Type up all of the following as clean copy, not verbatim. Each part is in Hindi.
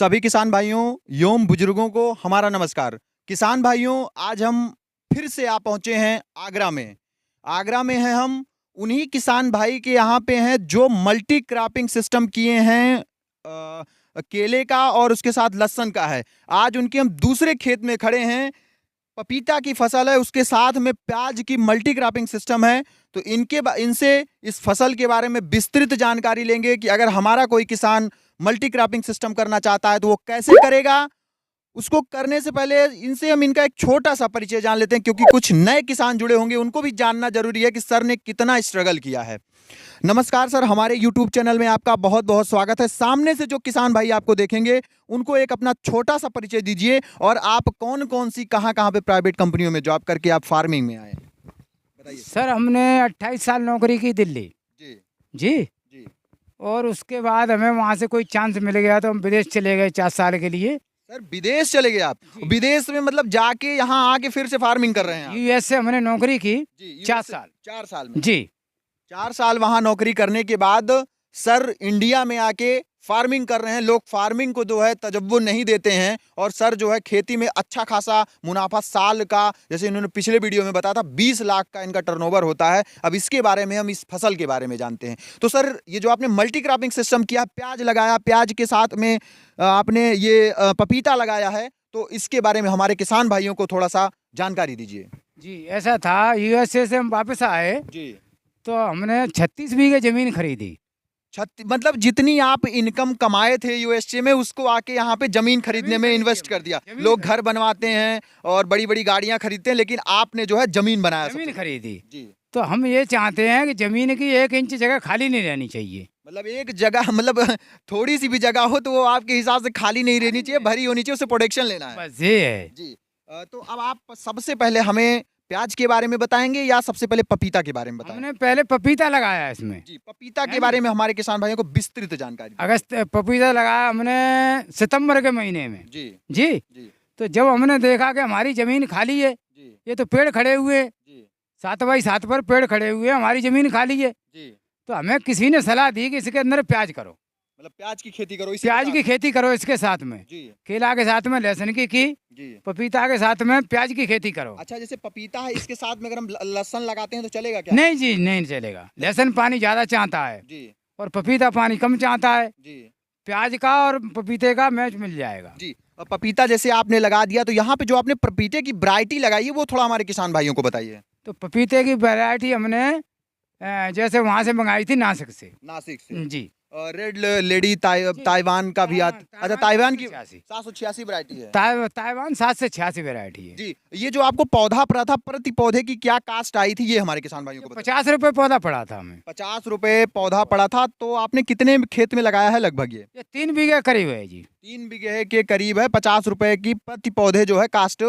सभी किसान भाइयों एवं बुजुर्गों को हमारा नमस्कार। किसान भाइयों, आज हम फिर से आ पहुंचे हैं आगरा में। आगरा में हैं हम उन्हीं किसान भाई के यहाँ पे हैं जो मल्टी क्रॉपिंग सिस्टम किए हैं केले का और उसके साथ लहसुन का है। आज उनके हम दूसरे खेत में खड़े हैं, पपीता की फसल है, उसके साथ में प्याज की मल्टी क्रॉपिंग सिस्टम है। तो इनसे इस फसल के बारे में विस्तृत जानकारी लेंगे कि अगर हमारा कोई किसान मल्टी क्रॉपिंग सिस्टम करना चाहता है तो वो कैसे करेगा। उसको करने से पहले इनसे हम इनका एक छोटा सा परिचय जान लेते हैं, क्योंकि कुछ नए किसान जुड़े होंगे, उनको भी जानना जरूरी है कि सर ने कितना स्ट्रगल किया है। नमस्कार सर, हमारे YouTube चैनल में आपका बहुत बहुत स्वागत है। सामने से जो किसान भाई आपको देखेंगे उनको एक अपना छोटा सा परिचय दीजिए और आप कौन कौन सी कहाँ कहाँ पे प्राइवेट कंपनियों में जॉब करके आप फार्मिंग में आए, बताइए। सर हमने 28 साल नौकरी की दिल्ली जी जी जी। और उसके बाद हमें वहाँ से कोई चांस मिल गया तो हम विदेश चले गए 4 साल के लिए। सर विदेश चले गए आप? विदेश में मतलब जाके यहाँ आके फिर से फार्मिंग कर रहे हैं आप? यूएस से हमने नौकरी की जी, 4 साल। 4 साल में जी 4 साल वहां नौकरी करने के बाद सर इंडिया में आके फार्मिंग कर रहे हैं। लोग फार्मिंग को जो है तजव्वो नहीं देते हैं और सर जो है खेती में अच्छा खासा मुनाफा साल का, जैसे इन्होंने पिछले वीडियो में बताया था, 20 लाख का इनका टर्नओवर होता है। अब इसके बारे में हम इस फसल के बारे में जानते हैं। तो सर ये जो आपने मल्टी क्रॉपिंग सिस्टम किया, प्याज लगाया, प्याज के साथ में आपने ये पपीता लगाया है, तो इसके बारे में हमारे किसान भाइयों को थोड़ा सा जानकारी दीजिए। जी ऐसा था, यूएसए से हम वापस आए जी। तो हमने 36 बीघे जमीन खरीदी। मतलब जितनी आप इनकम कमाए थे यूएसए में, उसको आके यहाँ पे जमीन खरीदने में इन्वेस्ट कर दिया। लोग घर बनवाते हैं और बड़ी बड़ी गाड़ियां खरीदते हैं, लेकिन आपने जो है जमीन बनाया, जमीन खरीदी। जी। तो हम ये चाहते हैं कि जमीन की 1 इंच जगह खाली नहीं रहनी चाहिए। मतलब एक जगह, मतलब थोड़ी सी भी जगह हो तो वो आपके हिसाब से खाली नहीं रहनी चाहिए, भरी होनी चाहिए, उससे प्रोटेक्शन लेना है। बस ये है जी। तो अब आप सबसे पहले हमें प्याज के बारे में बताएंगे या सबसे पहले पपीता के बारे में बताएंगे? हमने पहले पपीता लगाया इसमें। जी, पपीता के बारे में हमारे किसान भाइयों को विस्तृत जानकारी दीजिए। अगस्त पपीता लगाया हमने सितंबर के महीने में। जी जी जी तो जब हमने देखा कि हमारी जमीन खाली है, जी ये तो पेड़ खड़े हुए, जी 7 बाई 7 पर पेड़ खड़े हुए, हमारी जमीन खाली है। जी। तो हमें किसी ने सलाह दी कि इसके अंदर प्याज करो, मतलब प्याज की खेती करो, इसी प्याज के की साथ? खेती करो इसके साथ में। जी केला के साथ में लहसुन की जी। पपीता के साथ में प्याज की खेती करो। अच्छा, जैसे पपीता है, इसके साथ में अगर हम लहसुन लगाते हैं तो चलेगा क्या? नहीं जी, नहीं चलेगा। लहसुन पानी ज्यादा चाहता है जी और पपीता पानी कम चाहता है। जी प्याज का और पपीते का मैच मिल जाएगा। जी। और पपीता जैसे आपने लगा दिया, तो यहाँ पे जो आपने पपीते की वैरायटी लगाई है वो थोड़ा हमारे किसान भाइयों को बताइए। तो पपीते की वैरायटी हमने जैसे वहां से मंगाई थी, नासिक से। नासिक से। जी रेड लेडी ताइवान का भी आता? अच्छा, ताइवान की 786 वैरायटी है। ताइवान 7 से 86 वैरायटी है। जी। ये जो आपको पौधा पड़ा था, प्रति पौधे की क्या कास्ट आई थी, ये हमारे किसान भाइयों को बताइए। 50 रुपए पौधा पड़ा था हमें। 50 रुपए पौधा पड़ा था। तो आपने कितने खेत में लगाया है लगभग? ये 3 बीघे करीब है जी। 3 बीघे के करीब है। 50 रुपए की प्रति पौधे जो है कास्ट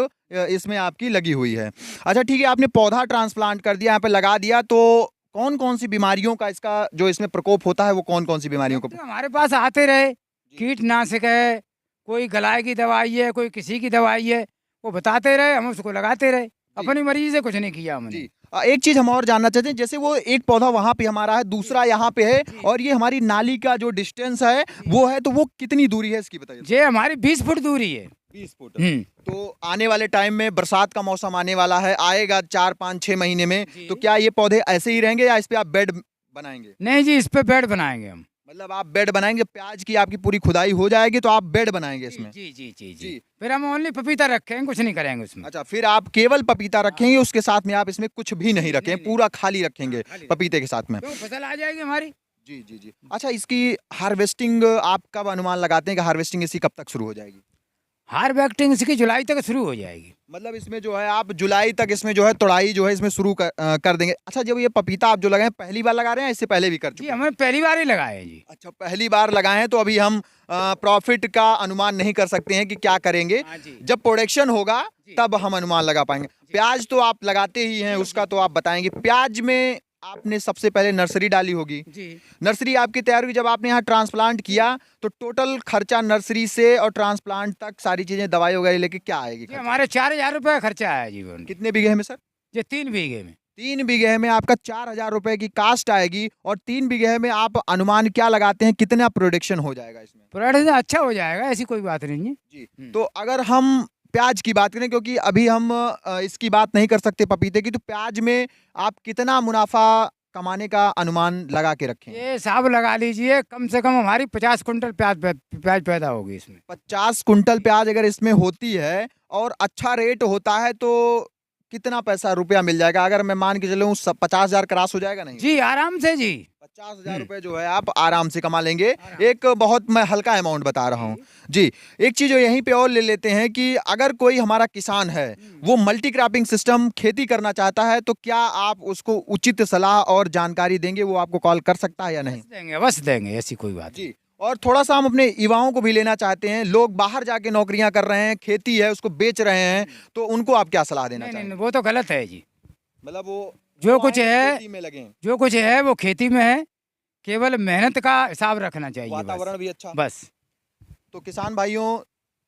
इसमें आपकी लगी हुई है। अच्छा ठीक है, आपने पौधा ट्रांसप्लांट कर दिया, यहाँ पे लगा दिया, तो कौन कौन सी बीमारियों का इसका जो इसमें प्रकोप होता है, वो कौन कौन सी बीमारियों को? तो हमारे पास आते रहे, कीटनाशक है, कोई गलाय की दवाई है, कोई किसी की दवाई है, वो बताते रहे, हम उसको लगाते रहे। अपनी मर्जी से कुछ नहीं किया हमने। जी। एक चीज हम और जानना चाहते हैं, जैसे वो एक पौधा वहां पे हमारा है, दूसरा यहाँ पे है, और ये हमारी नाली का जो डिस्टेंस है वो है, तो वो कितनी दूरी है इसकी बताइए। ये हमारी 20 फुट दूरी है। 20 फुट। तो आने वाले टाइम में बरसात का मौसम आने वाला है, आएगा 4 5 6 महीने में, तो क्या ये पौधे ऐसे ही रहेंगे या इस पे आप बेड बनाएंगे? नहीं जी, इस पे बेड बनाएंगे हम। मतलब आप बेड बनाएंगे, प्याज की आपकी पूरी खुदाई हो जाएगी तो आप बेड बनाएंगे इसमें? जी जी जी जी, जी। फिर हम ओनली पपीता रखेंगे, कुछ नहीं करेंगे उसमें। अच्छा, फिर आप केवल पपीता रखेंगे, उसके साथ में आप इसमें कुछ भी नहीं रखेंगे, पूरा खाली रखेंगे पपीते के साथ में? तो फसल आ जाएगी हमारी। जी जी जी। अच्छा, इसकी हार्वेस्टिंग आप कब अनुमान लगाते हैं कि हार्वेस्टिंग इसकी कब तक शुरू हो जाएगी? हार्वेस्टिंग इसकी जुलाई तक शुरू हो जाएगी। मतलब इसमें जो है आप जुलाई तक इसमें जो है तोड़ाई जो है इसमें शुरू कर देंगे। अच्छा, जब ये पपीता आप जो लगाए हैं, पहली बार लगा रहे हैं, इससे पहले भी कर जी चुके हैं? हमें पहली बार ही लगाए हैं जी। अच्छा, पहली बार लगाए हैं, तो अभी हम प्रॉफिट का अनुमान नहीं कर सकते हैं कि क्या करेंगे। हाँ जी। जब प्रोडक्शन होगा तब हम अनुमान लगा पाएंगे। प्याज तो आप लगाते ही हैं, उसका तो आप बताएंगे। प्याज में आपने सबसे पहले नर्सरी डाली होगी जी। नर्सरी आपकी तैयार हुई, जब आपने यहाँ ट्रांसप्लांट किया तो टोटल खर्चा नर्सरी से और ट्रांसप्लांट तक सारी चीजें दवाई वगैरह लेके क्या आएगी? जी हमारे 4000 रुपये खर्चा आया जी। कितने बीघे में सर? ये 3 बीघे में। 3 बीघे में आपका 4,000 रुपए की कास्ट आएगी और 3 बीघे में आप अनुमान क्या लगाते हैं कितना प्रोडक्शन हो जाएगा इसमें? प्रोडक्शन अच्छा हो जाएगा, ऐसी कोई बात नहीं है। जी। तो अगर हम प्याज की बात करें, क्योंकि अभी हम इसकी बात नहीं कर सकते पपीते की, तो प्याज में आप कितना मुनाफा कमाने का अनुमान लगा के रखें? ये हिसाब लगा लीजिए, कम से कम हमारी 50 कुंटल प्याज पैदा होगी इसमें। 50 कुंटल प्याज अगर इसमें होती है और अच्छा रेट होता है तो कितना पैसा रुपया मिल जाएगा? अगर मैं मान के चलूं 50,000 क्रॉस हो जाएगा नहीं? जी आराम से जी। 50,000 रुपए जो है आप आराम से कमा लेंगे। एक बहुत मैं हल्का अमाउंट बता रहा हूँ जी। एक चीज यहीं पे और ले लेते हैं कि अगर कोई हमारा किसान है वो मल्टी क्रॉपिंग सिस्टम खेती करना चाहता है तो क्या आप उसको उचित सलाह और जानकारी देंगे? वो आपको कॉल कर सकता है या नहीं? बस देंगे, ऐसी कोई बात जी। और थोड़ा सा हम अपने युवाओं को भी लेना चाहते हैं, लोग बाहर जाके नौकरियां कर रहे हैं, खेती है उसको बेच रहे हैं, तो उनको आप क्या सलाह देना नहीं। चाहेंगे? नहीं, वो तो गलत है जी। मतलब वो जो कुछ है खेती में लगे, जो कुछ है वो खेती में है, केवल मेहनत का हिसाब रखना चाहिए। वातावरण भी अच्छा। बस। तो किसान भाइयों,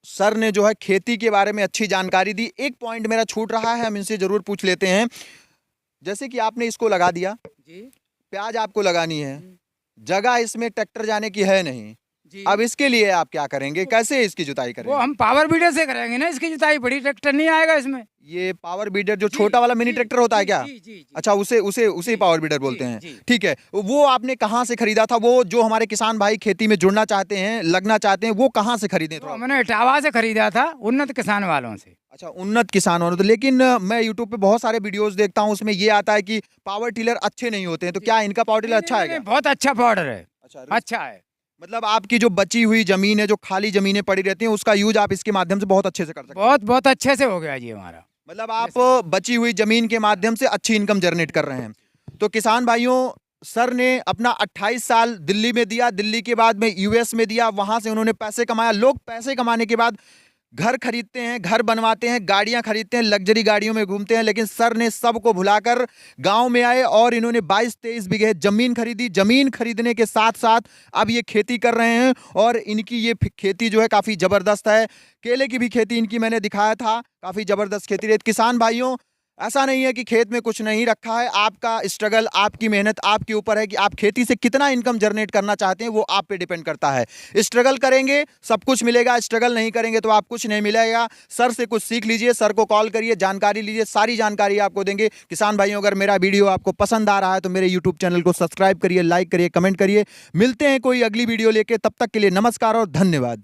सर ने जो है खेती के बारे में अच्छी जानकारी दी। एक पॉइंट मेरा छूट रहा है, हम इनसे जरूर पूछ लेते हैं। जैसे कि आपने इसको लगा दिया, जी प्याज आपको लगानी है, जगह इसमें ट्रैक्टर जाने की है नहीं, जी। अब इसके लिए आप क्या करेंगे? कैसे इसकी जुताई वो करेंगे? हम पावर बीडर से करेंगे ना इसकी जुताई, बड़ी ट्रैक्टर नहीं आएगा इसमें। ये पावर बीडर जो छोटा वाला मिनी ट्रैक्टर होता है क्या? जी। अच्छा, उसे पावर बीडर बोलते हैं। जी। ठीक है, वो आपने कहाँ से खरीदा था? वो जो हमारे किसान भाई खेती में जुड़ना चाहते हैं, लगना चाहते हैं, वो कहाँ से खरीदे? तो हमने इटावा से खरीदा था, उन्नत किसान वालों से। अच्छा, उन्नत किसान वालों। तो लेकिन मैं यूट्यूब पे बहुत सारे वीडियोस देखता हूँ, उसमें ये आता है कि पावर टिलर अच्छे नहीं होते हैं, तो क्या इनका पावर टिलर अच्छा है क्या? बहुत अच्छा पाउडर है। अच्छा है। मतलब आपकी जो बची हुई जमीन है, जो खाली जमीनें पड़ी रहती हैं, उसका यूज आप इसके माध्यम से बहुत अच्छे से कर सकते हैं। बहुत अच्छे से हो गया जी हमारा। मतलब आप बची हुई जमीन के माध्यम से अच्छी इनकम जनरेट कर रहे हैं। तो किसान भाइयों, सर ने अपना 28 साल दिल्ली में दिया, दिल्ली के बाद में यूएस में दिया, वहां से उन्होंने पैसे कमाया। लोग पैसे कमाने के बाद घर खरीदते हैं, घर बनवाते हैं, गाड़ियां खरीदते हैं, लग्जरी गाड़ियों में घूमते हैं, लेकिन सर ने सबको भुलाकर गांव में आए और इन्होंने 22-23 बीघे जमीन खरीदी। जमीन खरीदने के साथ साथ अब ये खेती कर रहे हैं और इनकी ये खेती जो है काफी जबरदस्त है। केले की भी खेती इनकी मैंने दिखाया था, काफी जबरदस्त खेती रही। किसान भाइयों, ऐसा नहीं है कि खेत में कुछ नहीं रखा है, आपका स्ट्रगल, आपकी मेहनत आपके ऊपर है कि आप खेती से कितना इनकम जनरेट करना चाहते हैं, वो आप पे डिपेंड करता है। स्ट्रगल करेंगे सब कुछ मिलेगा, स्ट्रगल नहीं करेंगे तो आप कुछ नहीं मिलेगा। सर से कुछ सीख लीजिए, सर को कॉल करिए, जानकारी लीजिए, सारी जानकारी आपको देंगे। किसान भाइयों, अगर मेरा वीडियो आपको पसंद आ रहा है तो मेरे यूट्यूब चैनल को सब्सक्राइब करिए, लाइक करिए, कमेंट करिए। मिलते हैं कोई अगली वीडियो लेके, तब तक के लिए नमस्कार और धन्यवाद।